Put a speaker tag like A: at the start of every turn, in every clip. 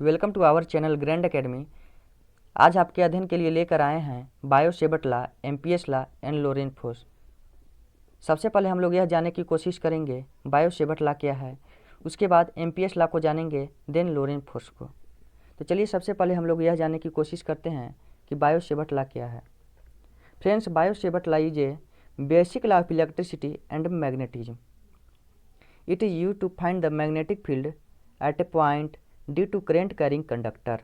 A: Welcome to our channel grand academy. आज आपके अध्ययन के लिए लेकर आए हैं Biot Savart law, Ampere's law and Lorentz force. सबसे पहले हम लोग यह जानने की कोशिश करेंगे बायो-सेवर्ट लॉ क्या है, उसके बाद एम्पियर्स लॉ को जानेंगे, देन लोरेंज फोर्स को। तो चलिए सबसे पहले हम लोग यह जानने की कोशिश करते हैं कि बायो-सेवर्ट लॉ क्या है। Friends, Biot Savart law is a basic law of electricity and magnetism. It is used to find the magnetic field at a point due to current carrying conductor.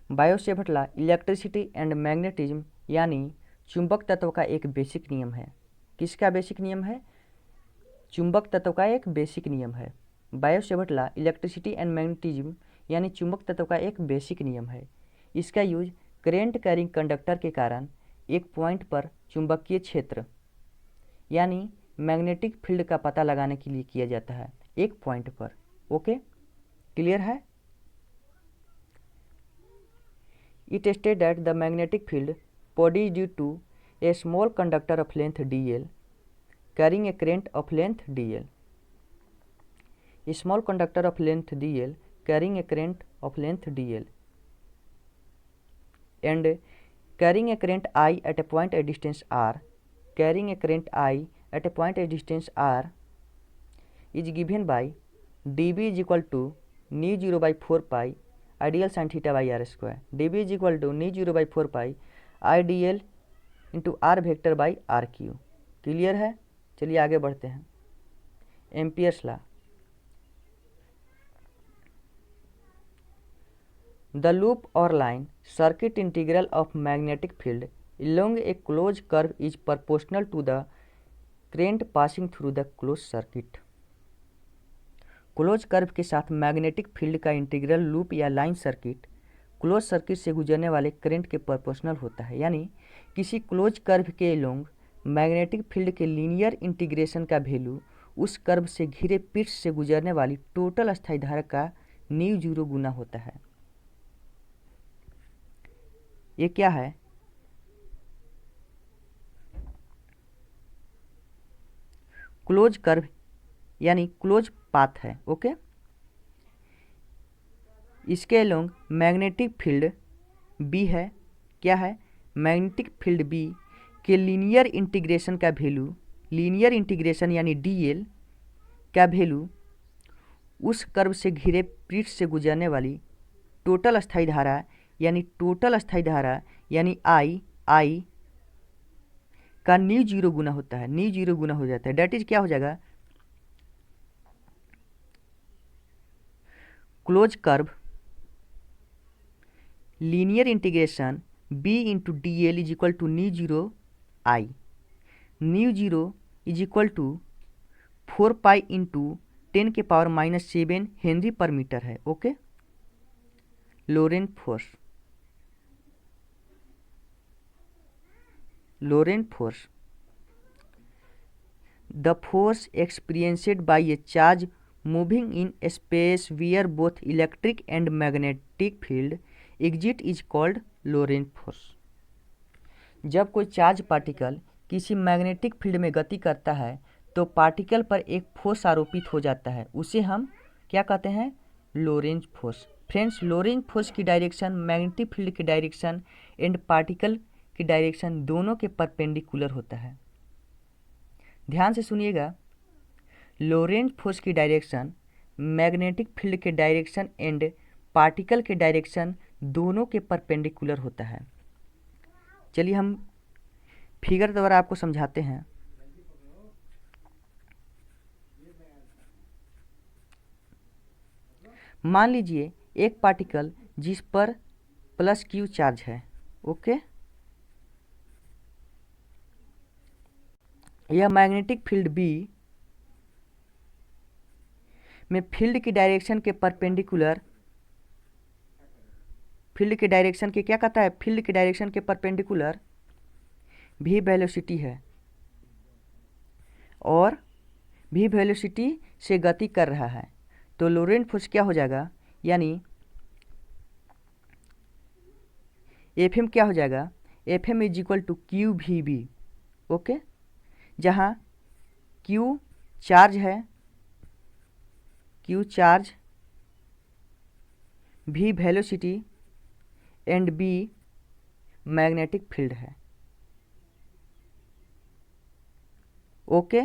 A: Biot Savart law electricity and magnetism यानी चुंबक तत्व का एक basic नियम है। किसका basic नियम है? चुंबक तत्व का एक बेसिक नियम है। Biot-Savart law electricity and magnetism यानी चुंबक तत्व का एक बेसिक नियम है। इसका यूज करेंट कैरिंग कंडक्टर के कारण एक पॉइंट पर चुंबकीय क्षेत्र यानी मैग्नेटिक फील्ड का पता लगाने के लिए किया जाता है, एक पॉइंट पर। ओके, क्लियर है? It states that the magnetic field produced due to a small conductor of length dl carrying a current of length dl. A small conductor of length dl carrying a current of length dl and carrying a current I at a point at distance r, carrying a current I at a point at distance r is given by dB is equal to nu 0 by 4 pi ideal sine theta by r square. D B is equal to नी 0 by 4 pi I d l into r vector by r cube. Clear है? चलिए आगे बढ़ते हैं। Ampere's law. The loop और line circuit integral of magnetic field along a closed curve is proportional to the current passing through the closed circuit। Close curve के साथ magnetic field का integral loop या लाइन सर्किट क्लोज सर्किट से गुजरने वाले current के proportional होता है। यानी किसी क्लोज कर्व के अलोंग मैग्नेटिक फील्ड के लीनियर इंटीग्रेशन का वैल्यू उस कर्व से घिरे पृष्ठ से गुजरने वाली टोटल अस्थायी धारा का न्यू जीरो गुना होता है। ये क्या है? क्लोज कर्व यानी क्लोज पाथ है। ओके, इसके अलोंग मैग्नेटिक फील्ड बी है। क्या है? मैग्नेटिक फील्ड बी के लीनियर इंटीग्रेशन का वैल्यू, लीनियर इंटीग्रेशन यानी डीएल का वैल्यू उस कर्व से घिरे पृष्ठ से गुजरने वाली टोटल अस्थायी धारा यानी टोटल अस्थायी धारा यानी आई का न्यू जीरो गुना होता है। न्यू जीरो गुना हो जाता है। डेट इज क्या हो जाएगा? Close curve linear integration B into D L is equal to mu zero I. Mu zero is equal to 4 pi into 10 के पावर -7 हेनरी पर मीटर है। Okay, Lorentz force. Lorentz force the force experienced by a charge moving in space where both electric and magnetic field exist is called Lorentz force. जब कोई charge particle किसी magnetic field में गति करता है तो पार्टिकल पर एक फोर्स आरोपित हो जाता है, उसे हम क्या कहते हैं? Lorentz force. Friends, Lorentz force की डायरेक्शन मैग्नेटिक फील्ड की डायरेक्शन एंड पार्टिकल की डायरेक्शन दोनों के परपेंडिकुलर होता है। ध्यान से सुनिएगा, लोरेंज फोर्स की डायरेक्शन मैग्नेटिक फील्ड के डायरेक्शन एंड पार्टिकल के डायरेक्शन दोनों के परपेंडिकुलर होता है। चलिए हम फिगर द्वारा आपको समझाते हैं। मान लीजिए एक पार्टिकल जिस पर प्लस क्यू चार्ज है। ओके, यह मैग्नेटिक फील्ड बी में फील्ड की डायरेक्शन के परपेंडिकुलर, फील्ड के डायरेक्शन के क्या कहता है? फील्ड के डायरेक्शन के परपेंडिकुलर भी वेलोसिटी है और भी वेलोसिटी से गति कर रहा है। तो लोरेंज फोर्स क्या हो जाएगा? यानी एफ एम क्या हो जाएगा? F M is equal to Q V B. Okay, जहाँ क्यू चार्ज है, Q charge, V velocity and B magnetic field है। ओके।